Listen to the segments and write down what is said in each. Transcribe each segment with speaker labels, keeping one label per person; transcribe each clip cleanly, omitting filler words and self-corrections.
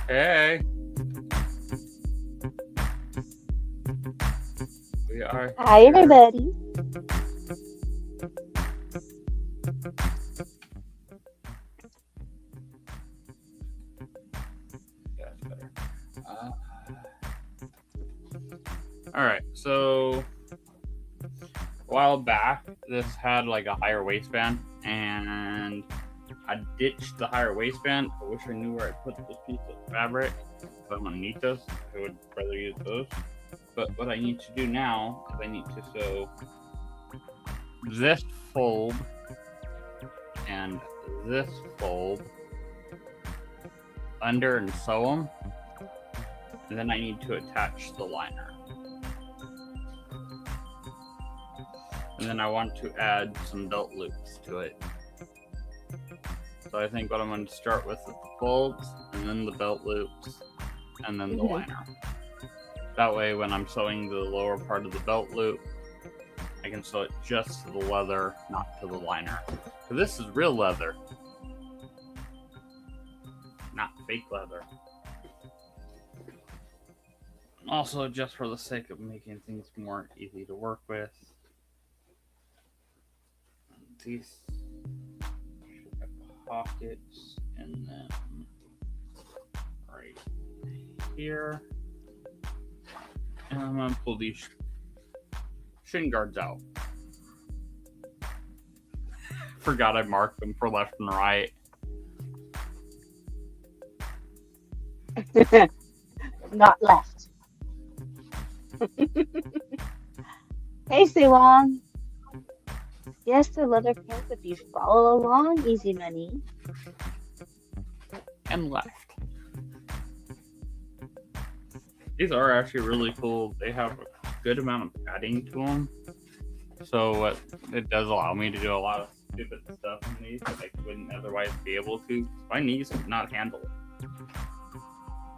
Speaker 1: Hey, we are
Speaker 2: Hi,
Speaker 1: here.
Speaker 2: everybody.
Speaker 1: Yeah, it's better. Uh, all right. So a while back, this had like a higher waistband, and I ditched the higher waistband. I wish I knew where I put this piece of fabric, but I'm gonna need those. I would rather use those. But what I need to do now is I need to sew this fold and this fold under and sew them. And then I need to attach the liner. And then I want to add some belt loops to it. So I think what I'm going to start with is the folds, and then the belt loops, and then the liner. That way when I'm sewing the lower part of the belt loop, I can sew it just to the leather, not to the liner. So this is real leather, not fake leather. Also, just for the sake of making things more easy to work with, these should have pockets, and then right here, and I'm gonna pull these shin guards out. Forgot I marked them for left and right.
Speaker 2: Not left. Hey, Sewong. Yes, the leather pants if you follow along, easy money.
Speaker 1: And left. These are actually really cool. They have a good amount of padding to them. So it does allow me to do a lot of stupid stuff in these that I wouldn't otherwise be able to. My knees could not handle it.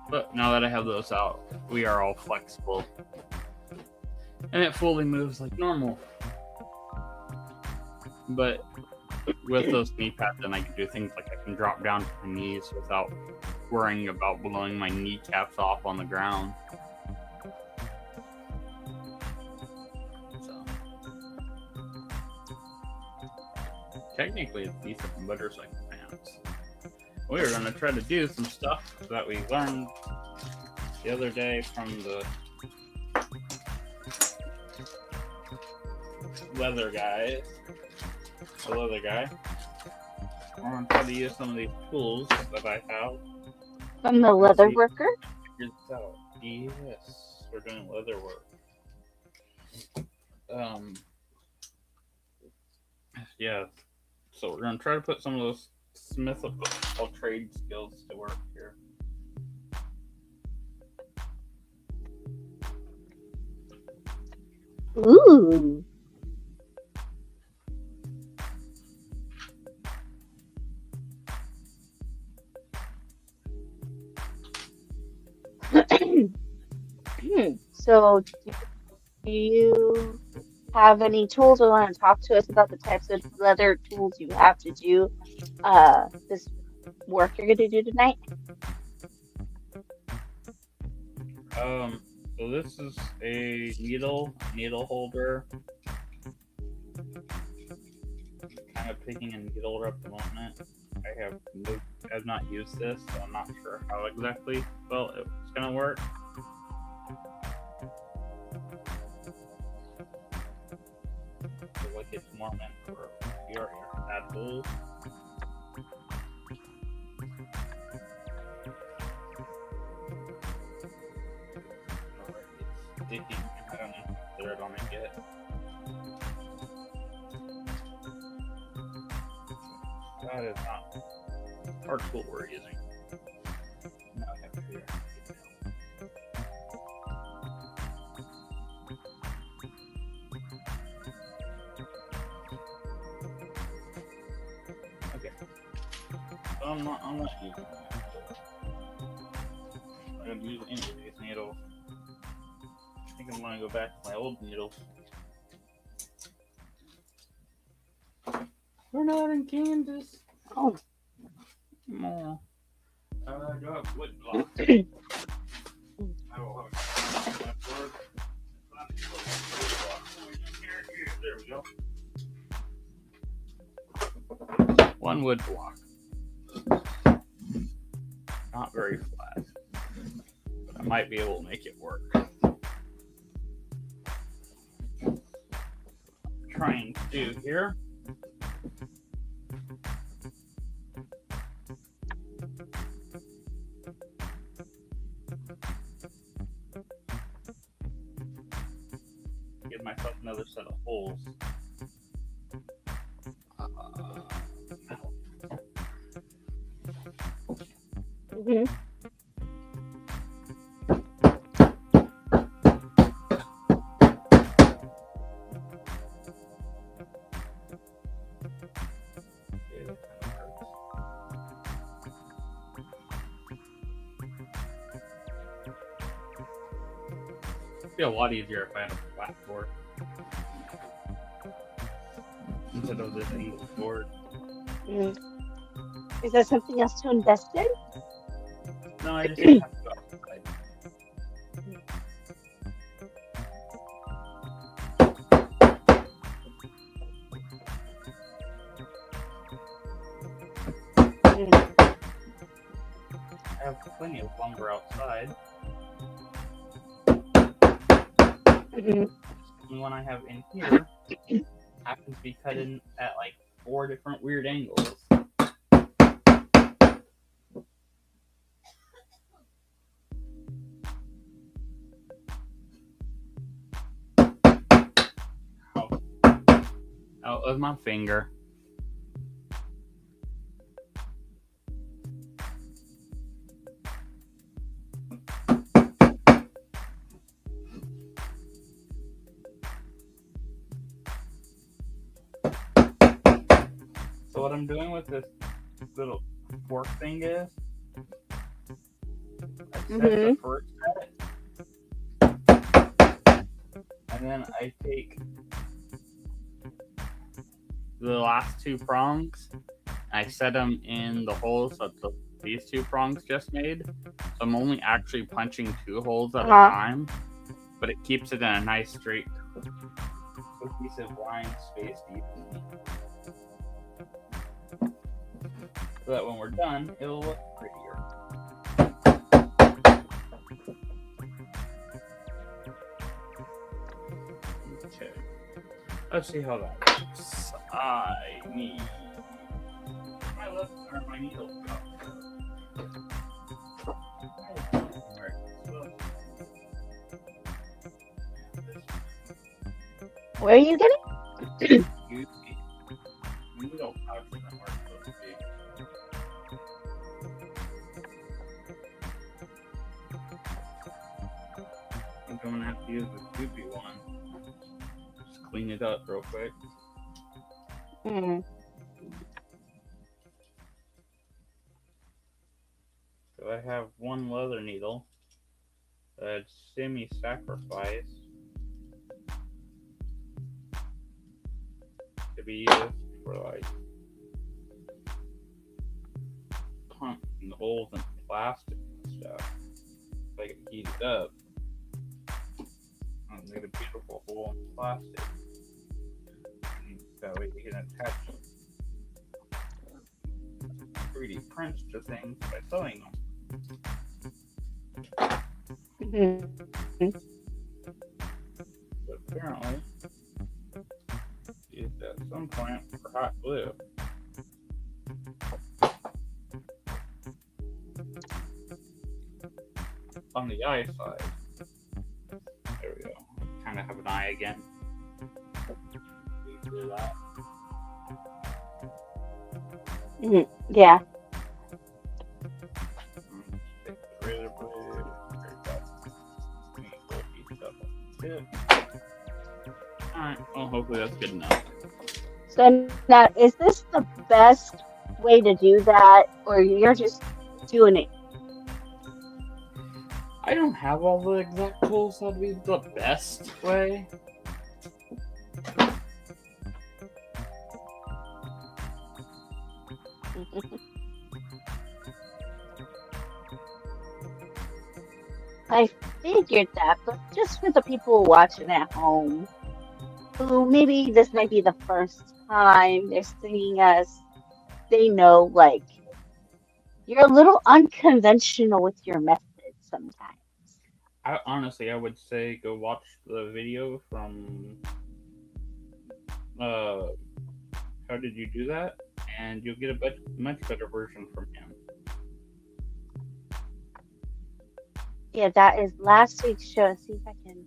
Speaker 1: But now that I have those out, we are all flexible. And it fully moves like normal. But with those knee pads, then I can do things like I can drop down to my knees without worrying about blowing my kneecaps off on the ground. So technically, it's decent motorcycle pants. We are going to try to do some stuff that we learned the other day from the leather guys. The leather guy. We're going to try to use some of these tools that I have.
Speaker 2: From the leather worker?
Speaker 1: Figure this out. Yes, we're doing leather work. Yeah. So we're gonna try to put some of those Smith of trade skills to work here.
Speaker 2: Ooh. So, do you have any tools or want to talk to us about the types of leather tools you have to do this work you're going to do tonight?
Speaker 1: So this is a needle holder. Kind of picking a needle at the moment. I've not used this, so I'm not sure how exactly well it's gonna work. So like it's more meant for your Deadpool. Sticking. I don't know if they're on it yet. That is not our tool we're using. Now I have to figure out. Okay. So I'm not using that. I'm going to use any of these needles. I think I'm going to go back to my old needles. We're not in Kansas.
Speaker 2: Oh.
Speaker 1: More. I do have wood block. I will have my board. There we go. One wood block. Not very flat, but I might be able to make it work. Trying to do here. Give myself another set of holes.
Speaker 2: Mm-hmm.
Speaker 1: It'd be a lot easier if I had a flat board instead of this angled board.
Speaker 2: Mm. Is there something else to invest in?
Speaker 1: No, I just have to go outside.
Speaker 2: Mm.
Speaker 1: I have plenty of lumber outside.
Speaker 2: Mm-hmm.
Speaker 1: The one I have in here happens to be cut in at like 4 different weird angles. Out with my finger. So what I'm doing with this little fork thing is, I set the first set, and then I take the last 2 prongs, I set them in the holes that these 2 prongs just made. So I'm only actually punching 2 holes at a time, but it keeps it in a nice straight, cohesive line spaced evenly. So that when we're done, it'll look prettier. Okay. Let's see how that works. I need my left arm, my needle.
Speaker 2: Where are you getting?
Speaker 1: Needle pouch isn't where it's supposed to be. I think I'm gonna have to use the goopy one. Just clean it up real quick.
Speaker 2: Mm.
Speaker 1: So I have one leather needle that's semi-sacrificed to be used for like pumping holes in plastic and stuff. So I can heat it up and make a beautiful hole in plastic. And that way you can attach 3D prints to things by sewing them.
Speaker 2: Mm-hmm.
Speaker 1: But apparently, used at some point for hot glue. On the eye side. There we go. Kind of have an eye again. You do that.
Speaker 2: Mm-hmm. Yeah.
Speaker 1: Take the razor blade. Alright, well, hopefully that's good enough.
Speaker 2: So now, is this the best way to do that, or you're just doing it?
Speaker 1: I don't have all the exact tools that'd be the best way.
Speaker 2: I figured that, but just for the people watching at home, who maybe this might be the first time they're seeing us, they know, like, you're a little unconventional with your methods sometimes.
Speaker 1: I would say go watch the video from uh, How Did You Do That? And you'll get a much better version from him.
Speaker 2: Yeah, that is last week's show. See if I can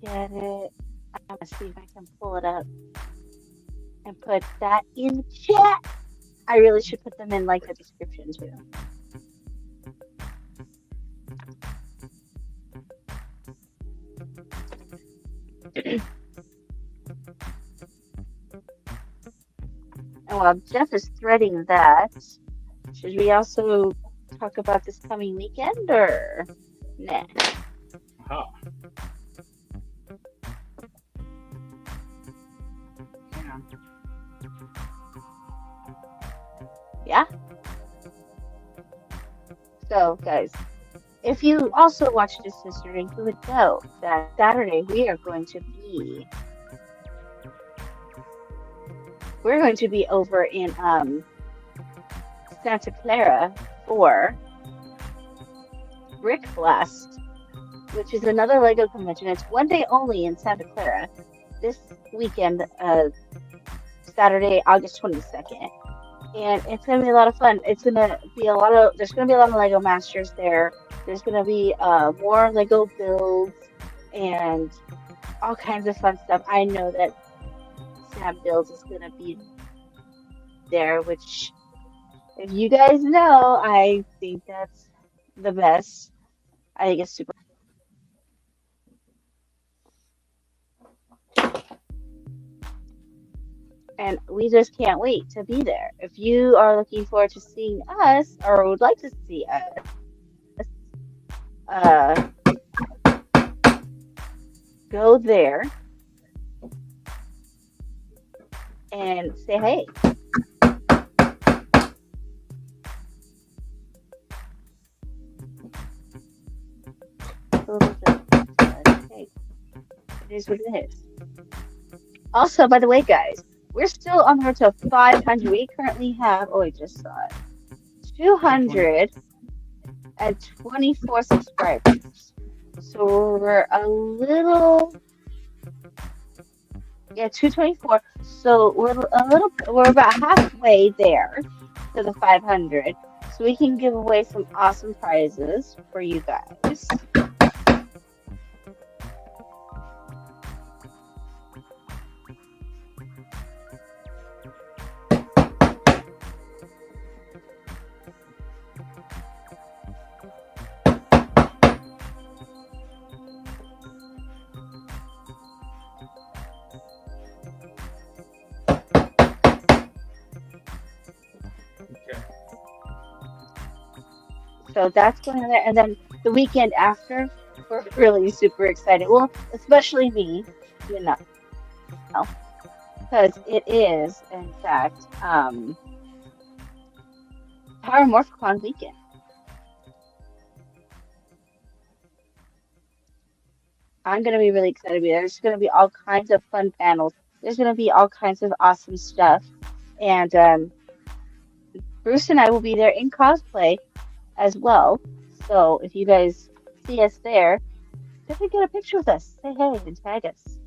Speaker 2: get it. I'm gonna see if I can pull it up and put that in the chat. I really should put them in like the description too. And while Jeff is threading that, should we also talk about this coming weekend or nah?
Speaker 1: Aha. Yeah.
Speaker 2: Yeah? So, guys, if you also watched this history, you would know that Saturday we're going to be over in Santa Clara for Brick Blast, which is another Lego convention. It's one day only in Santa Clara this weekend, Saturday, August 22nd. And it's gonna be a lot of fun. There's gonna be a lot of Lego Masters there. There's gonna be more Lego builds and all kinds of fun stuff. I know that Sam Builds is gonna be there, which if you guys know, I think that's the best. I think it's super. And we just can't wait to be there. If you are looking forward to seeing us or would like to see us, uh, go there and say hey. Hey, it is what it is. Also, by the way, guys, we're still on the road to 500. We currently have, oh, I just saw it, 224 subscribers. So we're a little, yeah, 224. So we're about halfway there to the 500. So we can give away some awesome prizes for you guys. So that's going on there. And then the weekend after, we're really super excited. Well, especially me, you know, because it is, in fact, Power Morphicon weekend. I'm going to be really excited to be there. There's going to be all kinds of fun panels. There's going to be all kinds of awesome stuff. And Bruce and I will be there in cosplay as well. So if you guys see us there, definitely get a picture with us. Say hey and tag us.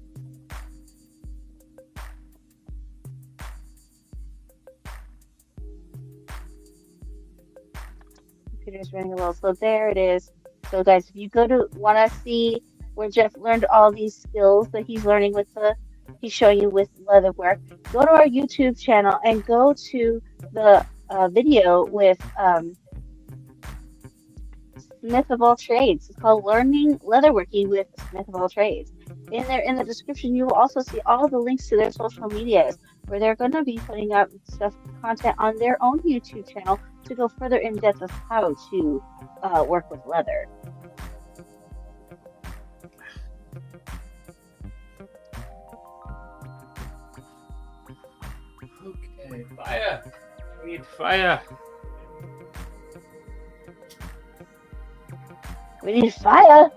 Speaker 2: Computer's running a little slow. There it is. So guys, if you want to see where Jeff learned all these skills that he's learning he's showing you with leatherwork, go to our YouTube channel and go to the video with Smith of All Trades. It's called Learning Leatherworking with Smith of All Trades. In the description, you will also see all the links to their social medias, where they're going to be putting up content on their own YouTube channel to go further in depth of how to work with leather.
Speaker 1: Okay, fire! We need fire!
Speaker 2: We need fire.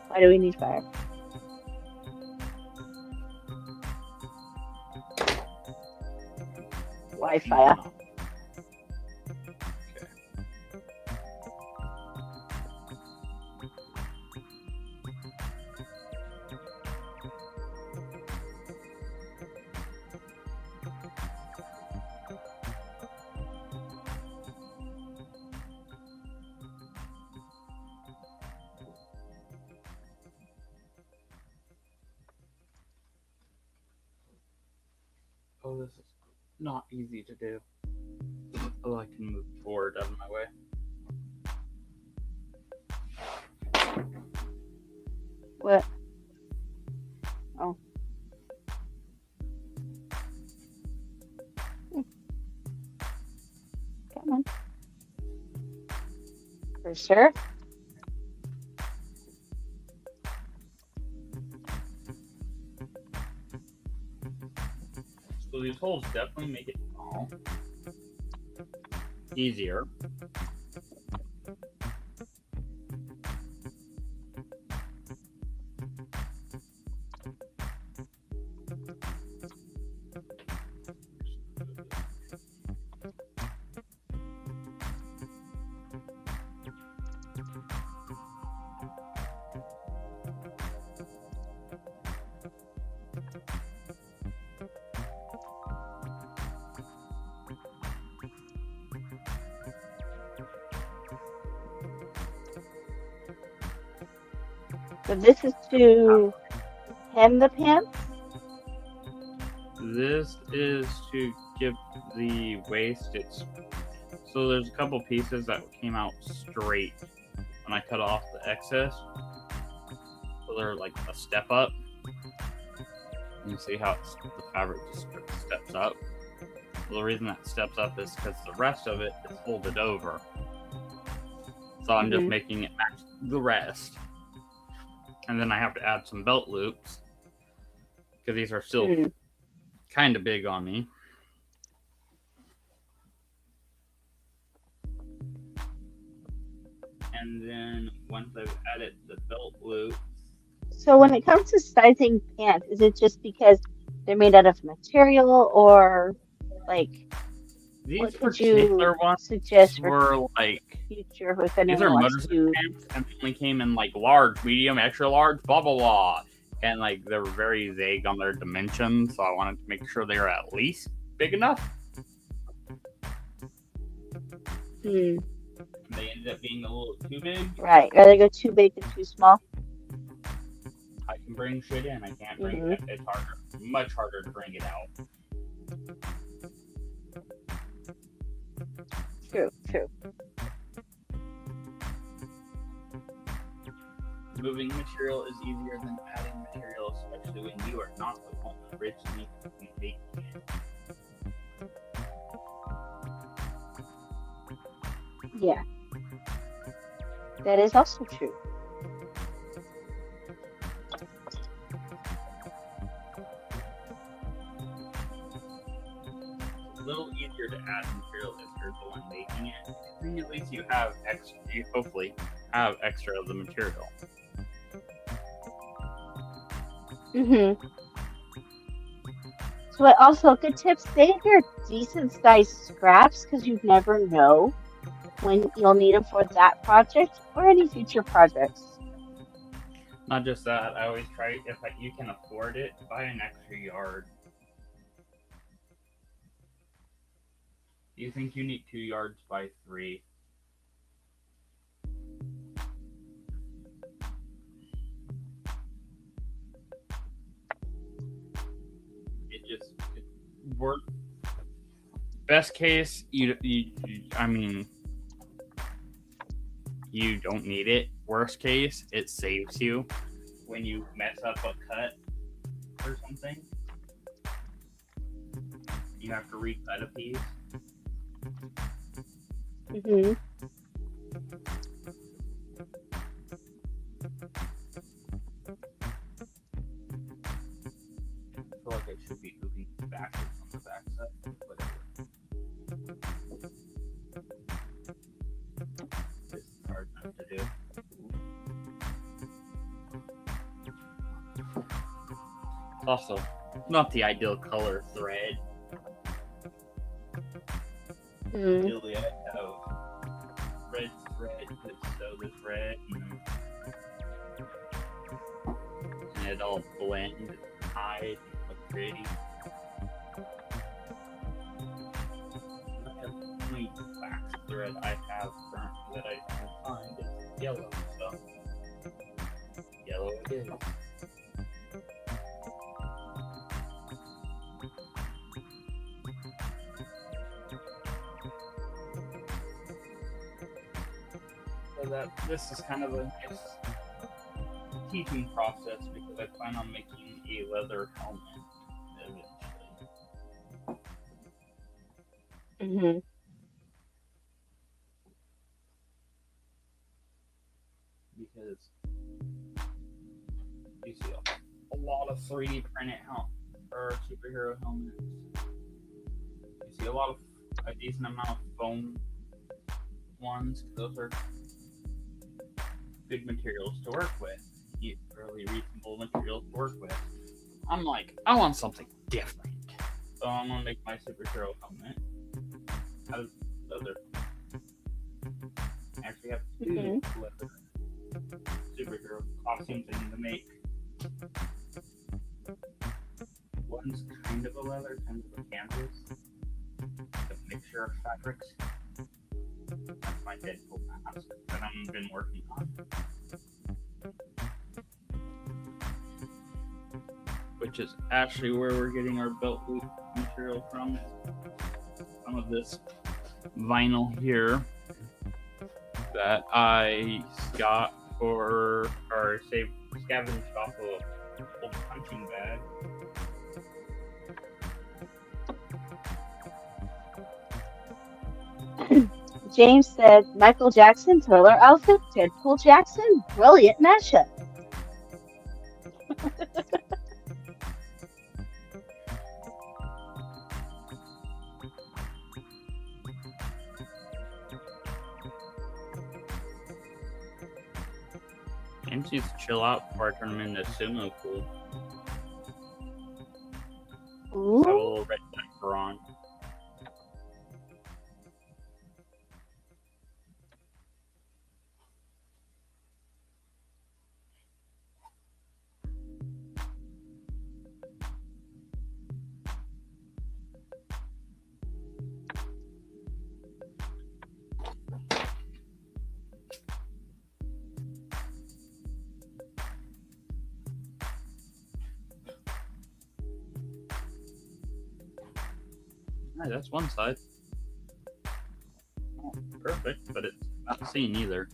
Speaker 2: Why do we need fire? Why fire?
Speaker 1: Oh, this is not easy to do. Oh, I can move forward out of my way.
Speaker 2: What? Oh. Come on. For sure.
Speaker 1: So these holes definitely make it easier.
Speaker 2: So this is to hem the pants?
Speaker 1: This is to give the waist its... So there's a couple pieces that came out straight when I cut off the excess. So they're like a step up. You see how the fabric just steps up? Well, the reason that steps up is because the rest of it is folded over. So I'm just making it match the rest. And then I have to add some belt loops because these are still kind of big on me. And then once I've added the belt loops.
Speaker 2: So when it comes to sizing pants, is it just because they're made out of material, or like
Speaker 1: these particular ones
Speaker 2: suggest
Speaker 1: were like
Speaker 2: future with
Speaker 1: these are motorcycle pants and they only came in like large, medium, extra large, blah blah blah. And like they were very vague on their dimensions, so I wanted to make sure they were at least big enough. They ended up being a little too big.
Speaker 2: Right. Rather go too big than too small.
Speaker 1: I can bring shit in. I can't bring it. It's harder. Much harder to bring it out.
Speaker 2: True.
Speaker 1: Moving material is easier than adding material, especially when you are not the one originally making it.
Speaker 2: Yeah. That is also true.
Speaker 1: It's a little easier to add material if you're the one making it. Then at least you have extra. You hopefully have extra of the material.
Speaker 2: So also, good tips, save your decent sized scraps because you never know when you'll need them for that project or any future projects.
Speaker 1: Not just that, I always try, if you can afford it, buy an extra yard. You think you need 2 yards, buy 3. It's worth. Best case, I mean, you don't need it. Worst case, it saves you when you mess up a cut or something. You have to recut a piece. I feel like I should be moving backwards on the back side. Whatever. This is hard enough to do. Also, not the ideal color thread. Ideally, I have red thread that's so this red, and it all blend and hide, look pretty. The only wax thread I have currently that I can find is yellow, so yellow it is. So that this is kind of a nice teaching process because I plan on making a leather helmet eventually. Because you see a lot of 3D printed or superhero helmets. You see a decent amount of foam ones. Those are good materials to work with. Really reasonable materials to work with. I'm like, I want something different. So I'm gonna make my superhero helmet out of leather. I actually have two leather superhero costumes I need to make. One's kind of a leather, kind of a canvas. A mixture of fabrics. That's my Deadpool mask that I've been working on. Which is actually where we're getting our belt loop material from. Some of this vinyl here that I got scavenged off of an old punching bag.
Speaker 2: James said, Michael Jackson, Thriller outfit, Deadpool Jackson, brilliant mashup.
Speaker 1: James needs to chill out before I turn him into Sumo Cool.
Speaker 2: Ooh.
Speaker 1: Have a little red diaper on. Alright, that's one side. Oh, perfect, but it's not seen either.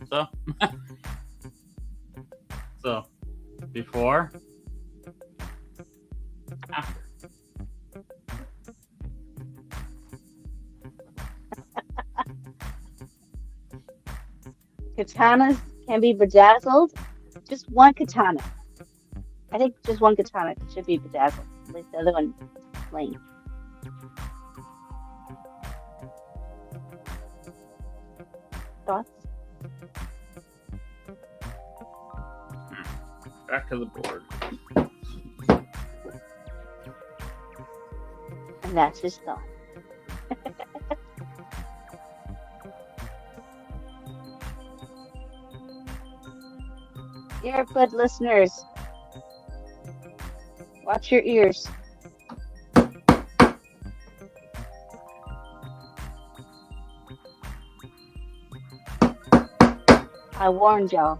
Speaker 1: So, before, after.
Speaker 2: Katanas can be bedazzled. Just one katana. I think just one katana should be bedazzled. At least the other one plain. Thoughts?
Speaker 1: Back to the board.
Speaker 2: And that's his thought. Earbud listeners, watch your ears. I warned y'all.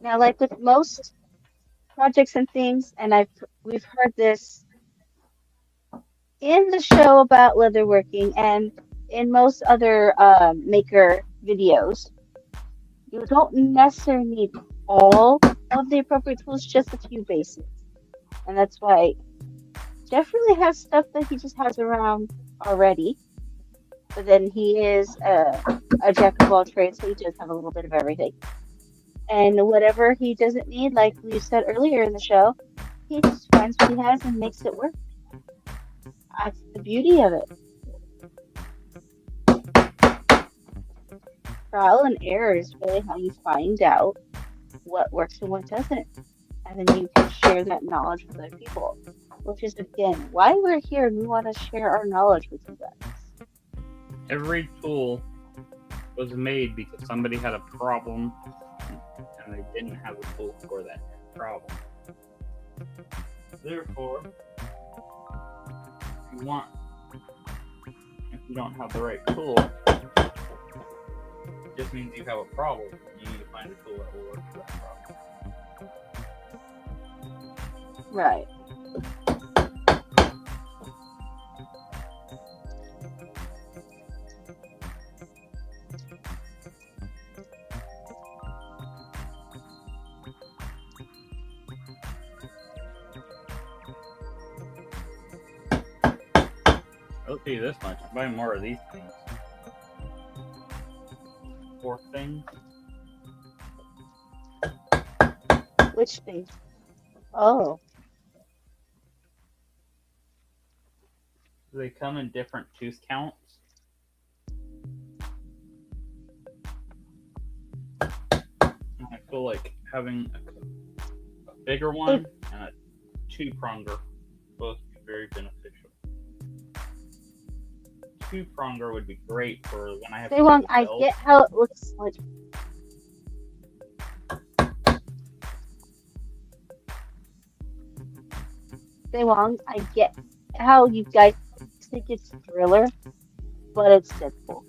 Speaker 2: Now, like with most projects and things, and we've heard this in the show about leatherworking and in most other maker videos, you don't necessarily need all of the appropriate tools, just a few basics. And that's why Jeff really has stuff that he just has around already. But then he is a jack of all trades, so he does have a little bit of everything. And whatever he doesn't need, like we said earlier in the show, he just finds what he has and makes it work. That's the beauty of it. Trial and error is really how you find out what works and what doesn't. And then you can share that knowledge with other people, which is, again, why we're here and we want to share our knowledge with you guys.
Speaker 1: Every tool was made because somebody had a problem and they didn't have a tool for that problem. Therefore, if you don't have the right tool, it just means you have a problem. You need to find a tool that will work for that problem.
Speaker 2: Right.
Speaker 1: I'll tell you this much, I'm buying more of these things. 4 things.
Speaker 2: Which things? Oh.
Speaker 1: They come in different tooth counts. And I feel like having a bigger one and a 2-pronger both be very beneficial. 2-pronger would be great for when I have.
Speaker 2: I get how it looks like. Wong, I get how you guys think it's Thriller, but it's Deadpool.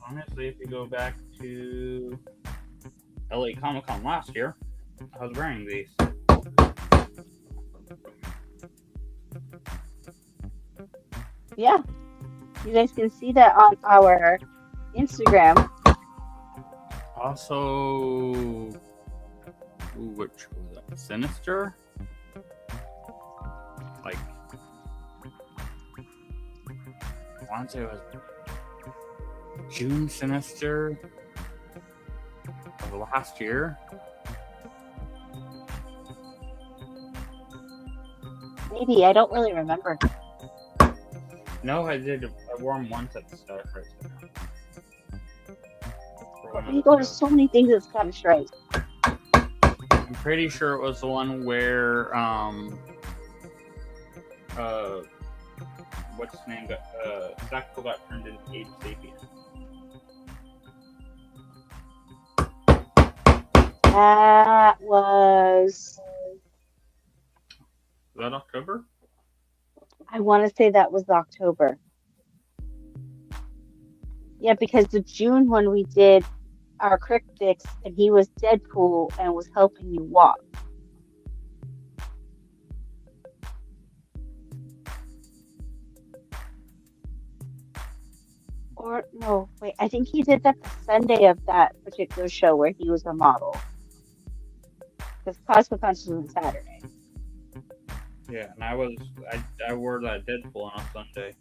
Speaker 1: Honestly, if you go back to LA Comic Con last year, I was wearing these.
Speaker 2: Yeah, you guys can see that on our Instagram.
Speaker 1: Also, which was that? Sinister? Like, I want to say it was June Sinister of last year.
Speaker 2: Maybe, I don't really remember.
Speaker 1: No, I did. I wore them once at the Star Strike.
Speaker 2: You go to so many things at Scottish Rite.
Speaker 1: I'm pretty sure it was the one where what's his name Sackville got turned into Abe Sapien.
Speaker 2: That was
Speaker 1: that October?
Speaker 2: I want to say that was October. Yeah, because the June when we did our cryptics and he was Deadpool and was helping you walk. Or no, wait, I think he did that the Sunday of that particular show where he was a model. Because Cosmic was on Saturday.
Speaker 1: Yeah, and I wore that Deadpool on a Sunday.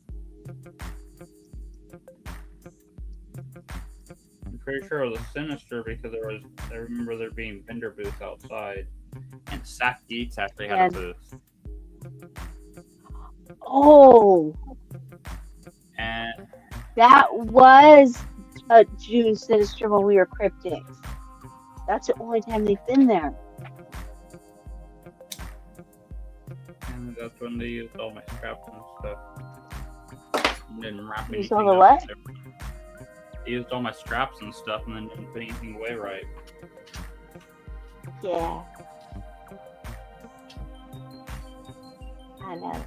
Speaker 1: I'm pretty sure it was Sinister because I remember there being vendor booths outside, and Sack Geeks actually had a booth.
Speaker 2: Oh,
Speaker 1: and
Speaker 2: that was a June Sinister when we were cryptics. That's the only time they've been there.
Speaker 1: And that's when they used all my scraps and stuff. And didn't wrap anything
Speaker 2: used all the what?
Speaker 1: They used all my scraps and stuff and then didn't put anything away right.
Speaker 2: Yeah. I know.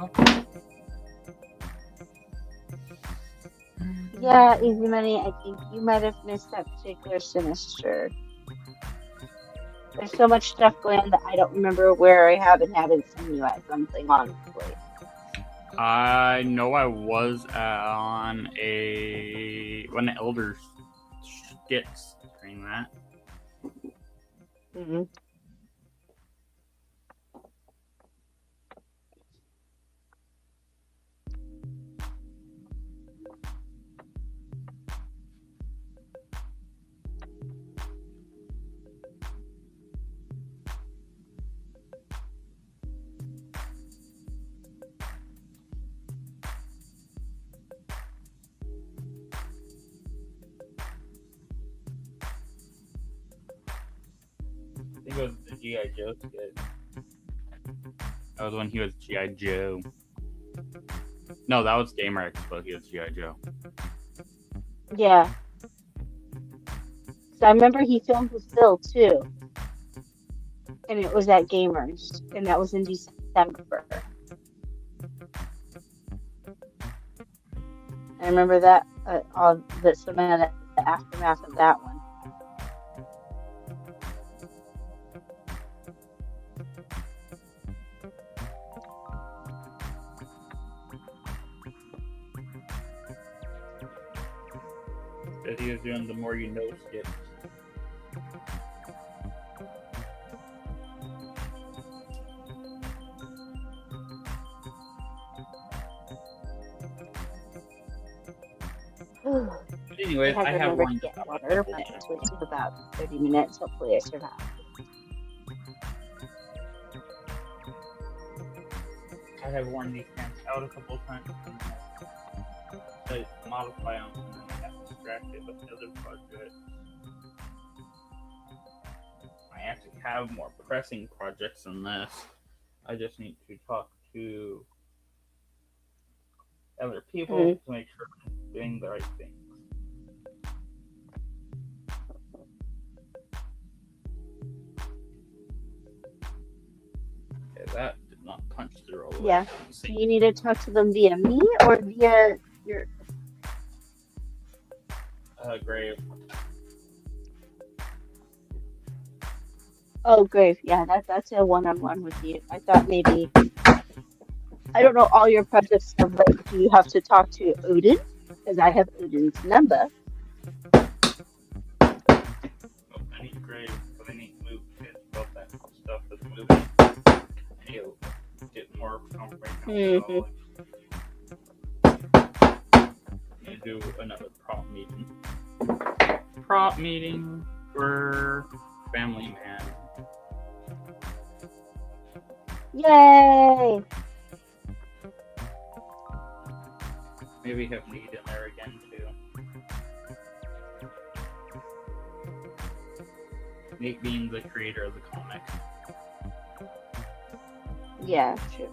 Speaker 1: Okay.
Speaker 2: Yeah, Easy Money, I think you might have missed that particular Sinister. There's so much stuff going on that I don't remember where I haven't seen you at something, honestly.
Speaker 1: I know I was on one of the Elders skits during that.
Speaker 2: Mm-hmm.
Speaker 1: G.I. Joe skit. That was when he was G.I. Joe. No, that was Gamer Expo. He was G.I. Joe.
Speaker 2: Yeah. So I remember he filmed with Phil too, and it was at Gamers, and that was in December. I remember that all the some of the aftermath of that one.
Speaker 1: That he was doing the more you know skits. But anyways, I have one.
Speaker 2: To get water, but it's waiting about 30 minutes. Hopefully, I survive.
Speaker 1: I have worn these pants out a couple of times. To modify them, and then I got distracted with the other projects. I actually have more pressing projects than this. I just need to talk to other people to make sure I'm doing the right things. Okay, that did not punch through all the way.
Speaker 2: Yeah. Do you need to talk to them via me or via your
Speaker 1: Grave?
Speaker 2: Oh, Grave. Yeah, that's a one-on-one with you. I thought maybe I don't know all your projects, but do you have to talk to Odin? Because I have Odin's number.
Speaker 1: Oh, I need Grave because I need to move kids about that stuff with moving. I need to get more confirmation. I need to do another prop meeting. Prop meeting for Family Man.
Speaker 2: Yay!
Speaker 1: Maybe have Need in there again too. Nate being the creator of the comic.
Speaker 2: Yeah, true.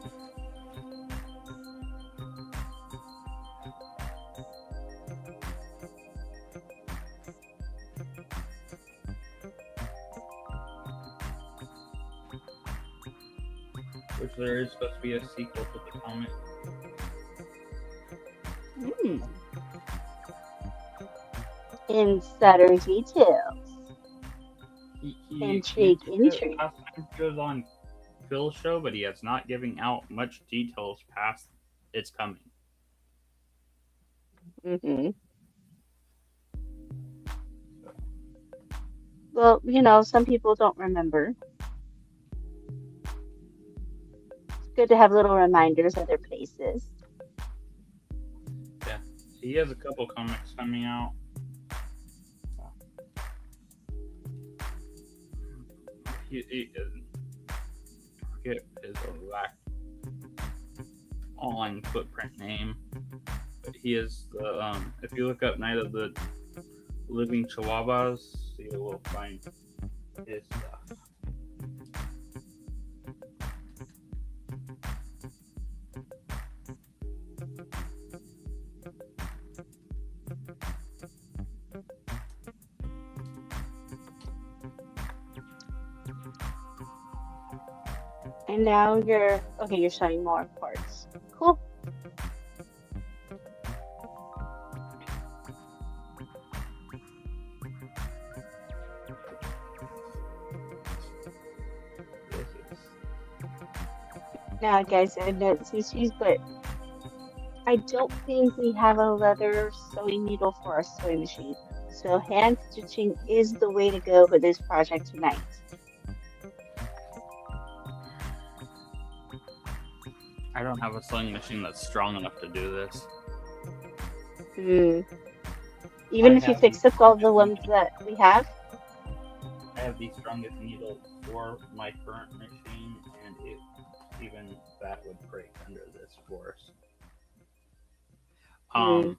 Speaker 1: Which there is supposed to be a sequel to the comic.
Speaker 2: Insider details. Intrigue.
Speaker 1: Last time he was on Phil's show, but he has not given out much details past it's coming.
Speaker 2: Well, you know, some people don't remember. It's good to have little reminders of their places.
Speaker 1: Yeah, he has a couple comics coming out. He forget his online footprint name, but he is the if you look up Night of the Living Chihuahuas, you will find his stuff.
Speaker 2: And now you're showing more parts. Cool. Now, guys, I know it's issues, but I don't think we have a leather sewing needle for our sewing machine. So hand stitching is the way to go for this project tonight.
Speaker 1: I don't have a sewing machine that's strong enough to do this.
Speaker 2: Even if you fix up all the ones that we have?
Speaker 1: I have the strongest needle for my current machine, and even that would break under this force. All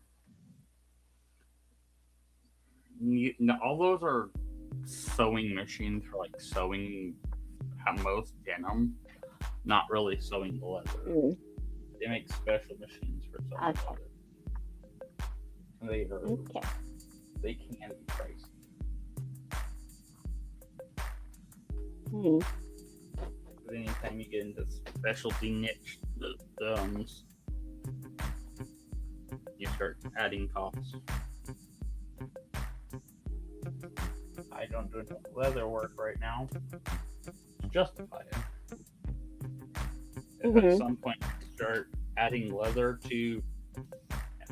Speaker 1: those are sewing machines for like sewing at most denim, not really sewing the leather.
Speaker 2: Mm.
Speaker 1: They make special machines for sewing
Speaker 2: Okay.
Speaker 1: leather.
Speaker 2: Okay.
Speaker 1: They can be pricey.
Speaker 2: Hmm.
Speaker 1: But anytime you get into specialty niche you start adding costs. I don't do enough leather work right now to justify it. If at some point you start adding leather to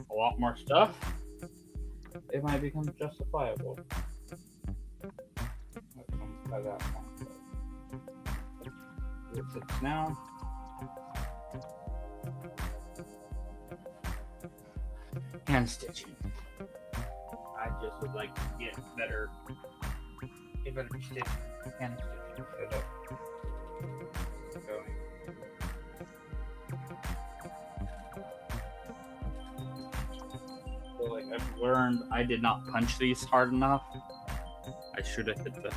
Speaker 1: a lot more stuff, it might become justifiable. By that point. It sits now. Hand stitching. I just would like to get better stitching, hand stitching set up. Going. So like I've learned I did not punch these hard enough. I should have hit the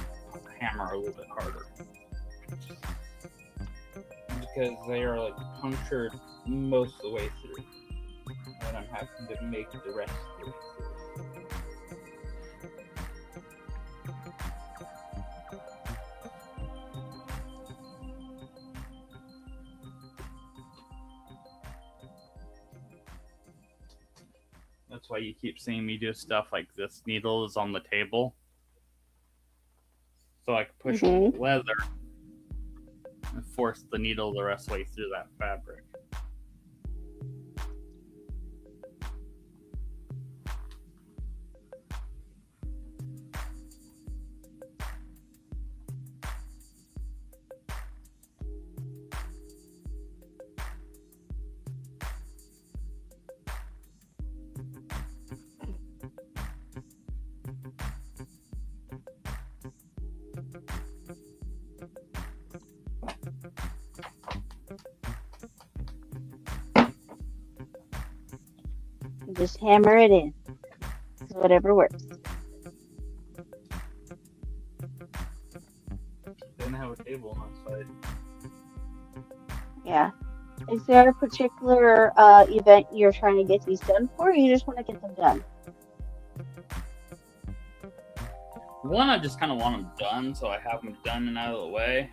Speaker 1: hammer a little bit harder. Because they are like punctured most of the way through. And I'm having to make the rest of the way through. That's why you keep seeing me do stuff like this. Needle is on the table. So I can push the leather and force the needle the rest of the way through that fabric.
Speaker 2: Just hammer it in. Whatever works.
Speaker 1: Didn't have a table on the side.
Speaker 2: Yeah. Is there a particular event you're trying to get these done for, or you just want to get them done?
Speaker 1: One, I just kind of want them done, so I have them done and out of the way.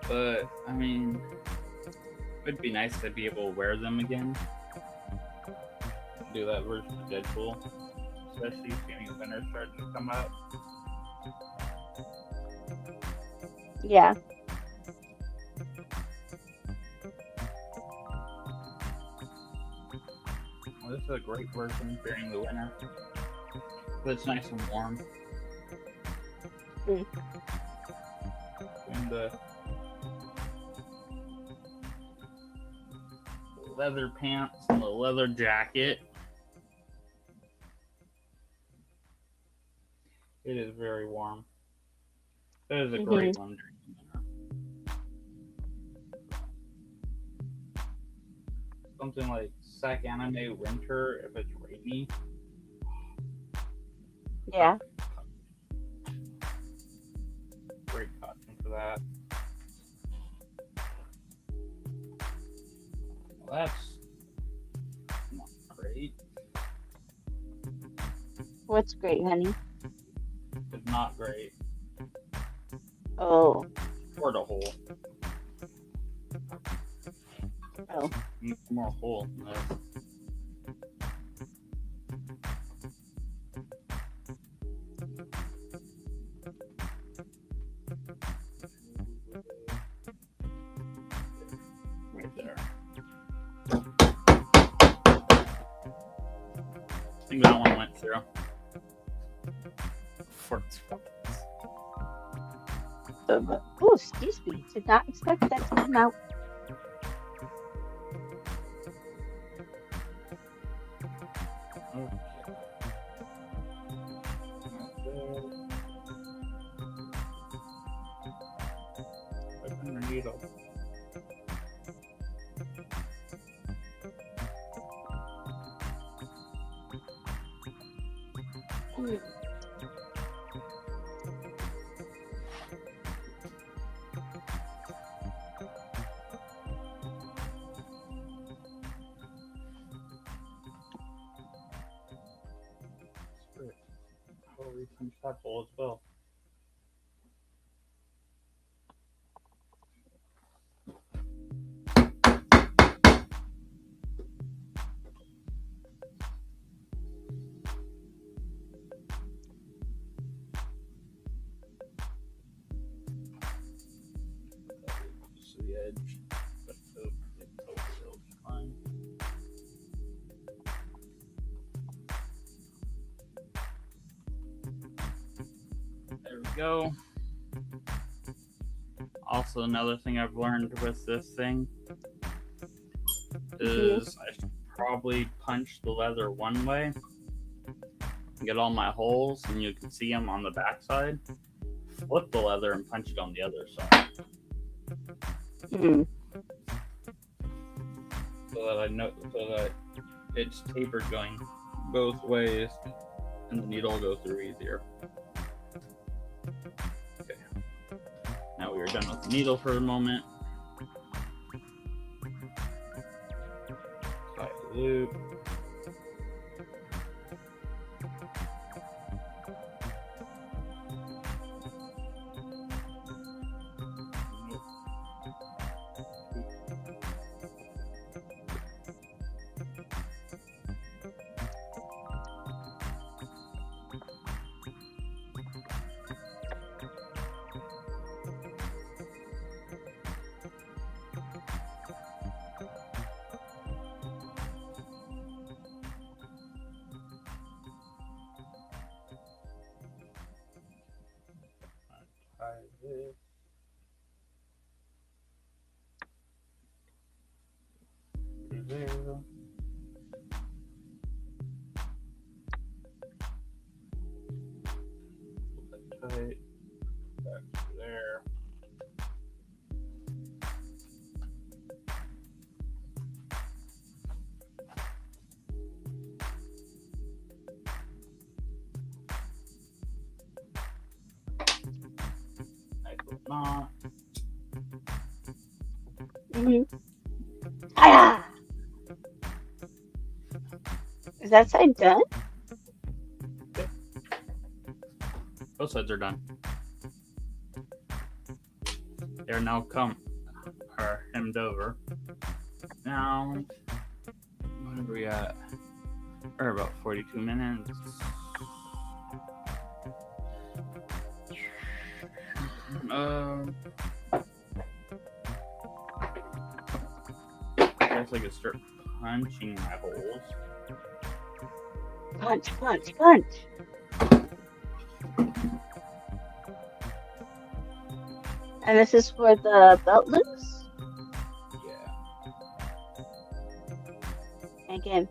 Speaker 1: But, I mean, it'd be nice to be able to wear them again. Do that version of Deadpool. Especially seeing winter starting to come out.
Speaker 2: Yeah.
Speaker 1: Well, this is a great version during the winter. But it's nice and warm.
Speaker 2: Mm.
Speaker 1: And the leather pants and the leather jacket. It is very warm. It is a great one during the winter. Something like Sac Anime Winter if it's rainy.
Speaker 2: Yeah.
Speaker 1: Great cotton for that. Well, that's not great.
Speaker 2: What's great, honey?
Speaker 1: It's not great.
Speaker 2: Oh.
Speaker 1: Or the hole.
Speaker 2: Oh.
Speaker 1: More hole. No. Right there. I think that one went through.
Speaker 2: Oh, excuse me. Did not expect that to come out.
Speaker 1: Open the needle. read some Deadpool as well. The edge, but it'll be fine. There we go. Also, another thing I've learned with this thing is I should probably punch the leather one way, get all my holes, and you can see them on the backside. Flip the leather and punch it on the other side. So that it's tapered going both ways, and the needle will go through easier. Okay. Now we are done with the needle for a moment. Tie the loop. Tie this. There. Tight. Back to there. Nice little knot.
Speaker 2: Ah! Is that side done?
Speaker 1: Yep. Both sides are done. They're now hemmed over. Now, what are we at? We're about 42 minutes. I guess I could start punching my holes.
Speaker 2: Punch, punch, punch. And this is for the belt loops?
Speaker 1: Yeah.
Speaker 2: Again,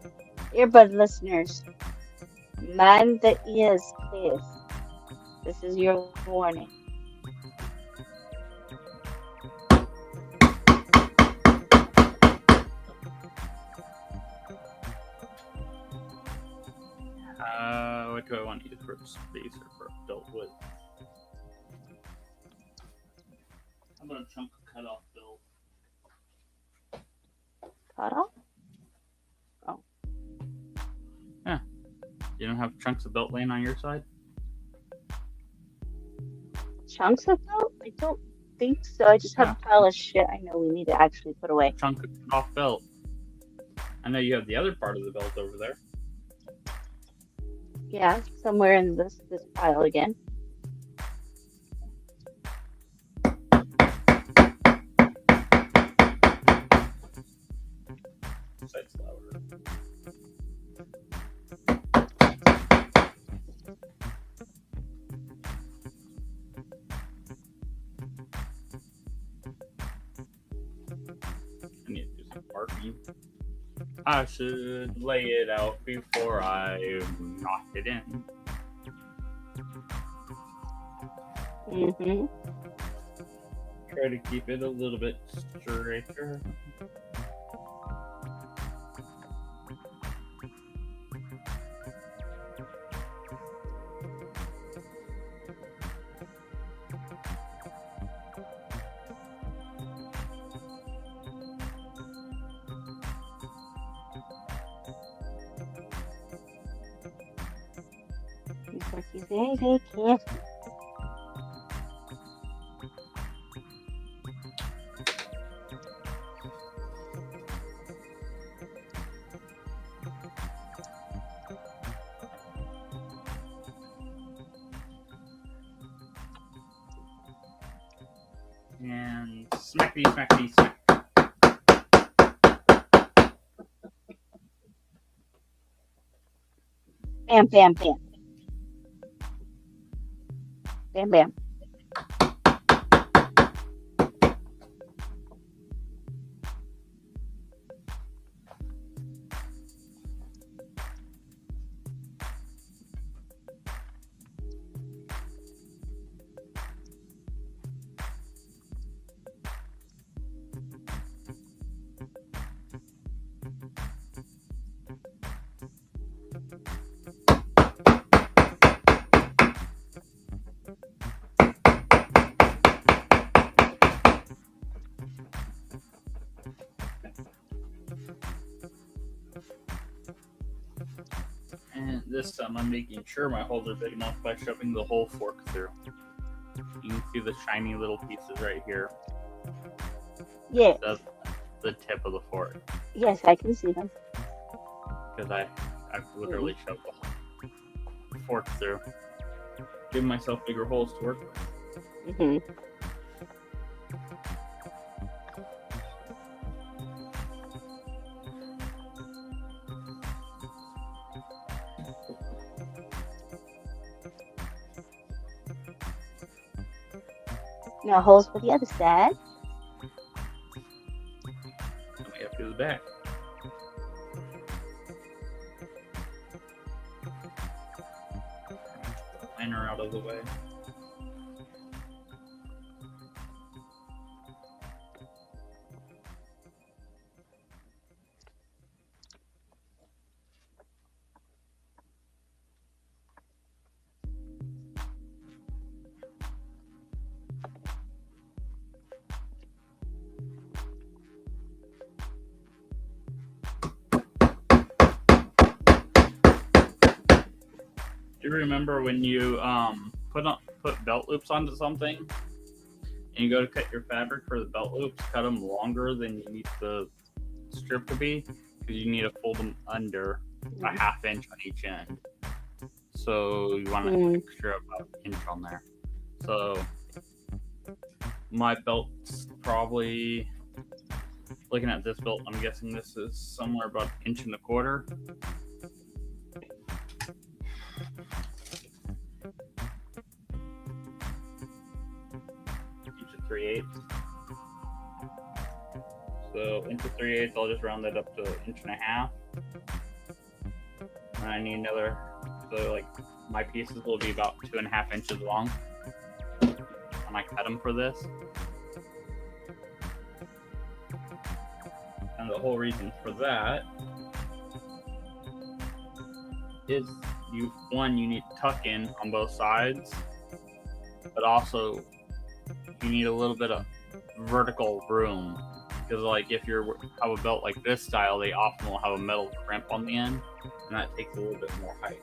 Speaker 2: earbud listeners, mind the ears, please. This is your warning.
Speaker 1: What do I want to use for a spacer for a belt width? How about a chunk of cut off belt?
Speaker 2: Cut off? Oh.
Speaker 1: Yeah. You don't have chunks of belt laying on your side?
Speaker 2: Chunks of belt? I don't think so. I just have a pile of shit I know we need to actually put away.
Speaker 1: Chunk of cut off belt. I know you have the other part of the belt over there.
Speaker 2: Yeah, somewhere in this pile again.
Speaker 1: Side's louder. I need to do some marking. I should lay it out before I knock it in. Try to keep it a little bit straighter.
Speaker 2: Turkeys, they can't.
Speaker 1: And smackety, smackety, smack.
Speaker 2: Bam, bam, bam. Bam, bam.
Speaker 1: And this time I'm making sure my holes are big enough by shoving the whole fork through. You can see the shiny little pieces right here.
Speaker 2: Yes.
Speaker 1: That's the tip of the fork.
Speaker 2: Yes, I can see them.
Speaker 1: Because I've literally shoved the fork through. Give myself bigger holes to work with.
Speaker 2: Mm-hmm. Now holes for the other side.
Speaker 1: And we have to do the back. Get the liner out of the way. Do you remember when you put belt loops onto something, and you go to cut your fabric for the belt loops, cut them longer than you need the strip to be, because you need to fold them under a ½ inch on each end. So you want an extra about an inch on there. So my belt's probably, looking at this belt, I'm guessing this is somewhere about 1.25 inches. Inch and 3/8. So 1 3/8, I'll just round that up to 1.5 inches. And I need another, so like my pieces will be about 2.5 inches long when I cut them for this. And the whole reason for that is you need to tuck in on both sides, but also you need a little bit of vertical room, because like if you have a belt like this style, they often will have a metal crimp on the end, and that takes a little bit more height.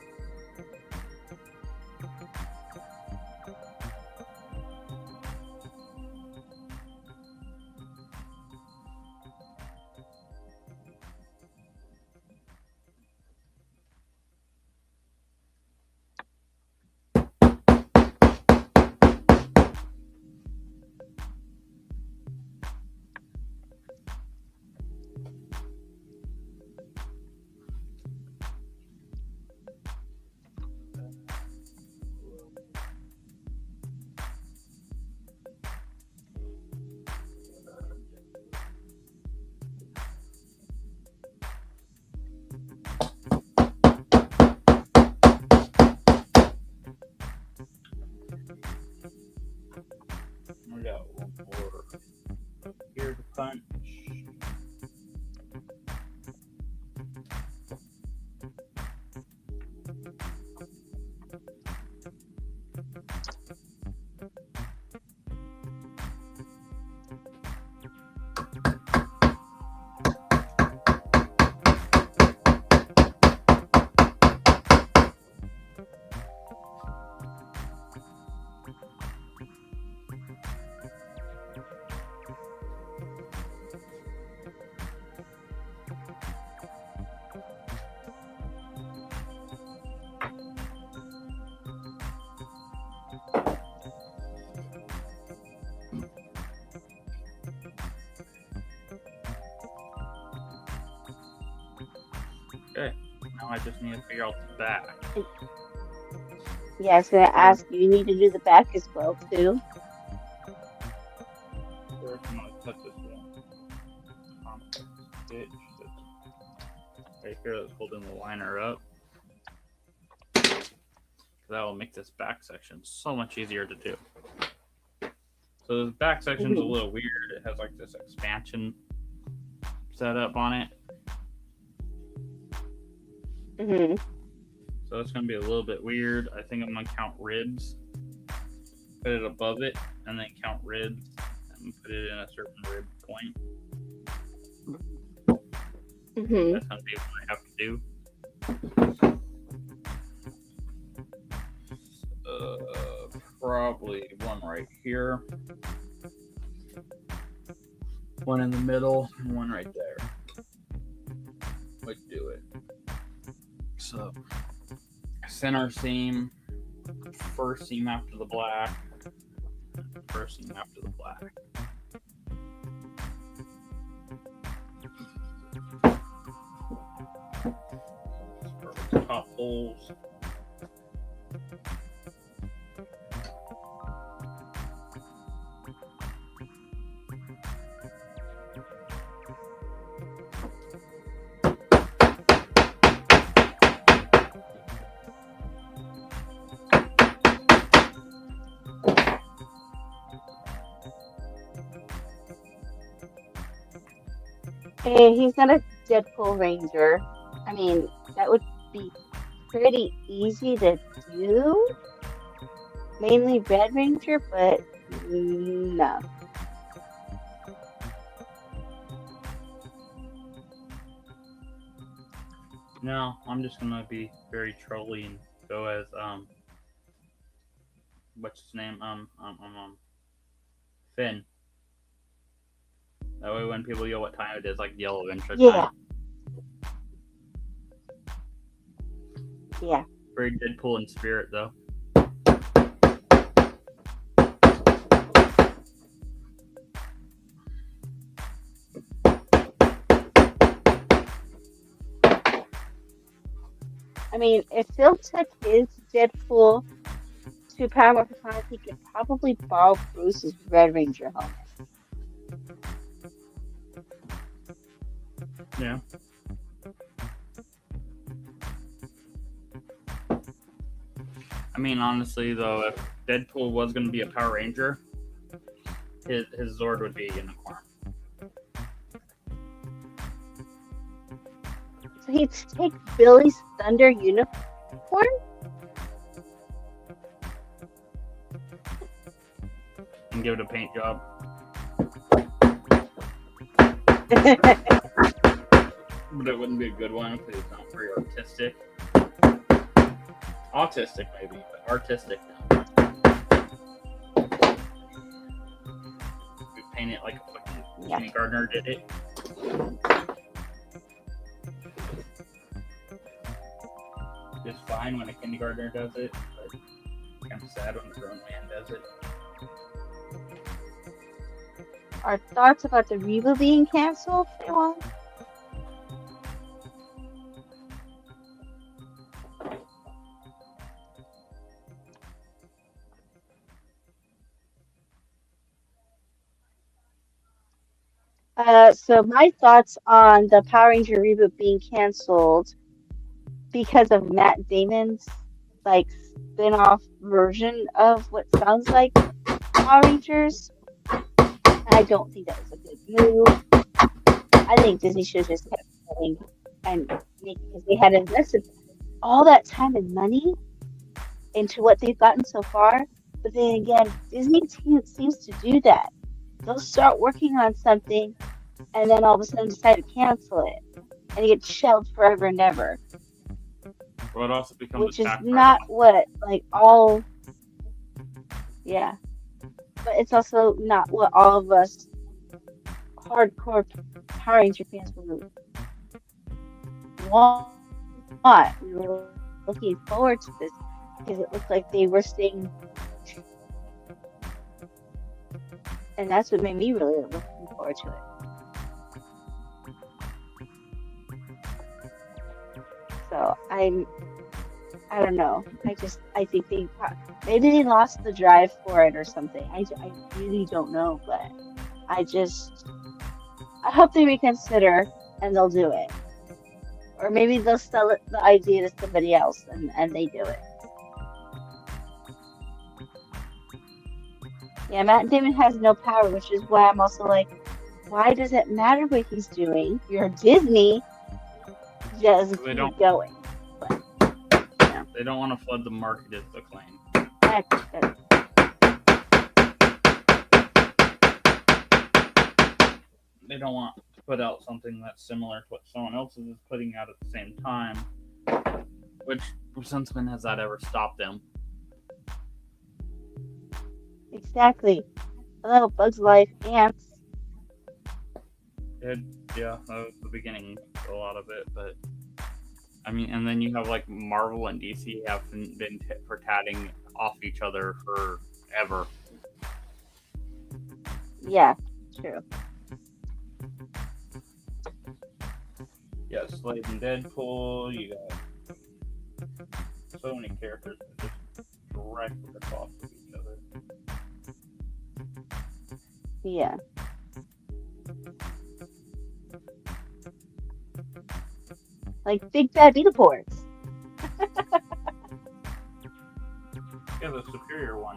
Speaker 1: I just need to figure out the back.
Speaker 2: Yeah, I was gonna ask you need to do the back as well too.
Speaker 1: Where can I cut this one? Stitch that's right here that's holding the liner up. That will make this back section so much easier to do. So this back section's a little weird. It has like this expansion set up on it. So it's going to be a little bit weird. I think I'm going to count ribs, put it above it, and then count ribs and put it in a certain rib point. That's going to be what I have to do. Probably one right here, one in the middle, and one right there. Let's do it. So, center seam, first seam after the black, first seam after the black. Top holes.
Speaker 2: And he's not a Deadpool Ranger. I mean, that would be pretty easy to do. Mainly Red Ranger, but no.
Speaker 1: No, I'm just gonna be very trolly and go as what's his name? Finn. That way when people yell what time it is, like yellow intro time.
Speaker 2: Yeah.
Speaker 1: Very Deadpool in spirit though.
Speaker 2: I mean, if Phil took his Deadpool to Power Morphin Comics, he could probably borrow Bruce's Red Ranger helmet.
Speaker 1: Yeah. I mean, honestly, though, if Deadpool was going to be a Power Ranger, his Zord would be a unicorn.
Speaker 2: So he'd take Billy's Thunder unicorn?
Speaker 1: And give it a paint job. But it wouldn't be a good one because it's not very artistic. Autistic, maybe, but artistic, no. We paint it like a fucking kindergartner did it. It's fine when a kindergartner does it, but kind of sad when a grown man does it.
Speaker 2: Our thoughts about the reboot being canceled, Ewan? So my thoughts on the Power Ranger reboot being canceled because of Matt Damon's like spin-off version of what sounds like Power Rangers. I don't think that was a good move. I think Disney should have just kept going and because they had invested all that time and money into what they've gotten so far. But then again, Disney seems to do that. They'll start working on something and then all of a sudden decide to cancel it. And it gets shelved forever and ever.
Speaker 1: Well, it also becomes
Speaker 2: which is not what, like, all... Yeah. But it's also not what all of us hardcore Power Ranger fans would want. We were looking forward to this because it looked like they were staying... And that's what made me really looking forward to it. So I'm I don't know. I think maybe they lost the drive for it or something. I really don't know, but I hope they reconsider and they'll do it. Or maybe they'll sell the idea to somebody else and they do it. Yeah, Matt Damon has no power, which is why I'm also like, why does it matter what he's doing? You're Disney, just
Speaker 1: They
Speaker 2: keep going. But, yeah.
Speaker 1: They don't want to flood the market, is the claim. They don't want to put out something that's similar to what someone else is putting out at the same time. Which, since when has that ever stopped them?
Speaker 2: Exactly. Hello, Bug's Life, ants.
Speaker 1: Yeah, that was the beginning of a lot of it, but I mean, and then you have like Marvel and DC have been for tatting off each other forever.
Speaker 2: Yeah, true.
Speaker 1: Yeah, Slade and Deadpool. You got so many characters that just directly off of each other.
Speaker 2: Yeah. Like Big Bad Beetleborgs.
Speaker 1: Yeah, the superior one.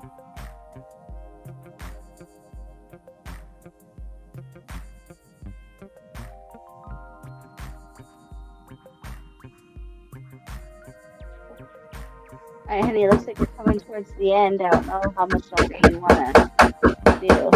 Speaker 2: Alright, honey, it looks like we're coming towards the end. I don't know how much longer you want to do.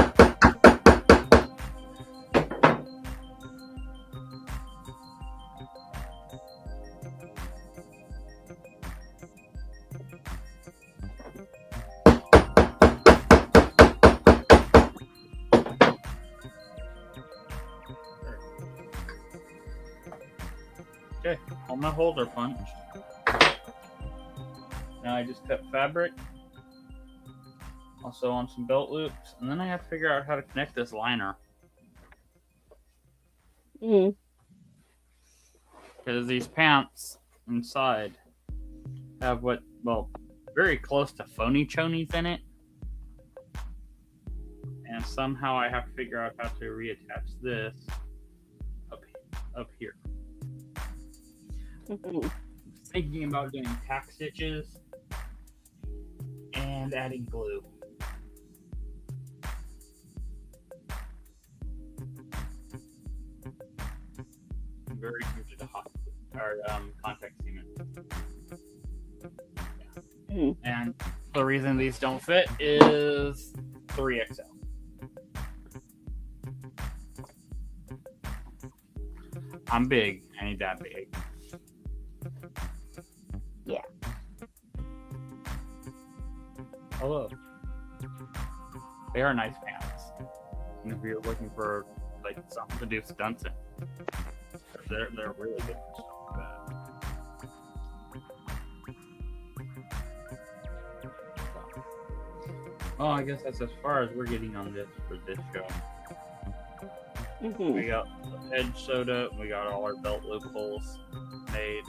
Speaker 1: Okay, all my holes are punched. Now I just cut fabric, also on some belt loops, and then I have to figure out how to connect this liner. Because these pants inside have very close to phony chonies in it. And somehow I have to figure out how to reattach this up here. Thinking about doing tack stitches and adding glue. I'm very tempted to hot or contact cement. Yeah. And the reason these don't fit is 3XL. I'm big. I need that big.
Speaker 2: Yeah.
Speaker 1: Hello. They are nice pants. And if you're looking for like something to do stunts in, they're really good for stuff like that. Oh, I guess that's as far as we're getting on this for this show. We got the edge sewed up. We got all our belt loopholes made.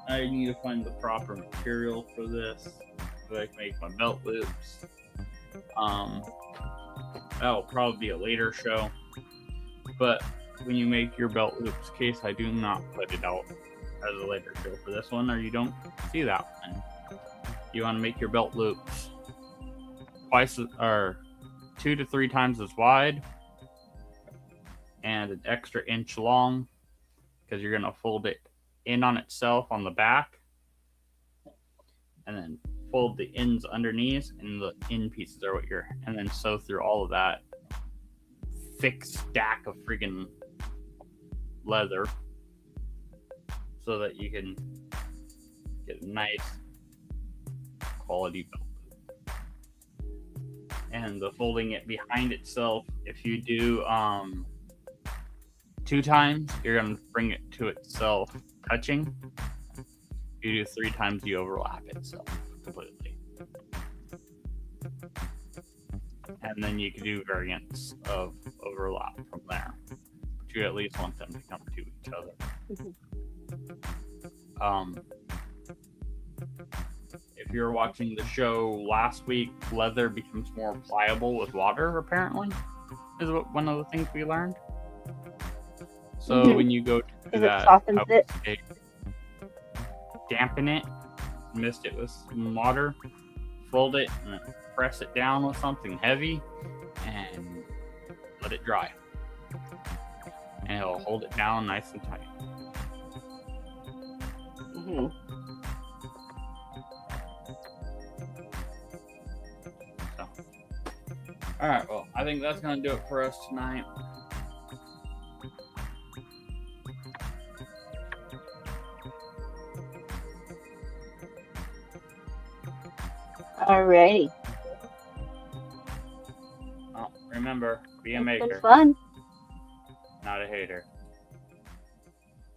Speaker 1: I need to find the proper material for this so I can make my belt loops. That'll probably be a later show. But when you make your belt loops case, I do not put it out as a later show for this one, or you don't see that one. You want to make your belt loops twice or 2 to 3 times as wide and an extra inch long, because you're going to fold it in on itself on the back and then fold the ends underneath, and the end pieces are what and then sew through all of that thick stack of freaking leather so that you can get a nice quality belt. And the folding it behind itself, if you do 2 times, you're going to bring it to itself touching. If you do 3 times, you overlap itself completely. And then you can do variants of overlap from there. But you at least want them to come to each other. If you're watching the show last week, leather becomes more pliable with water, apparently, is one of the things we learned. So when you go to do that,
Speaker 2: softens it.
Speaker 1: Say, dampen it, mist it with some water, fold it, and then press it down with something heavy, and let it dry. And it'll hold it down nice and tight. So, alright, well, I think that's going to do it for us tonight.
Speaker 2: Alrighty.
Speaker 1: Well, remember, be a maker.
Speaker 2: It's been fun.
Speaker 1: Not a hater.